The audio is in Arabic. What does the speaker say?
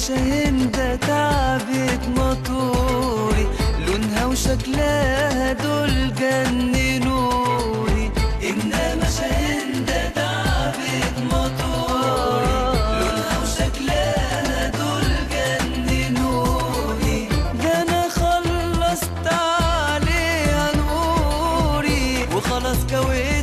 شاهين ده تعبت موتوري، لونها وشكلها دول جننوني. إنما شاهين ده تعبت موتوري، لونها وشكلها دول جننوني. ده أنا خلصت عليها نوري وخلاص كويت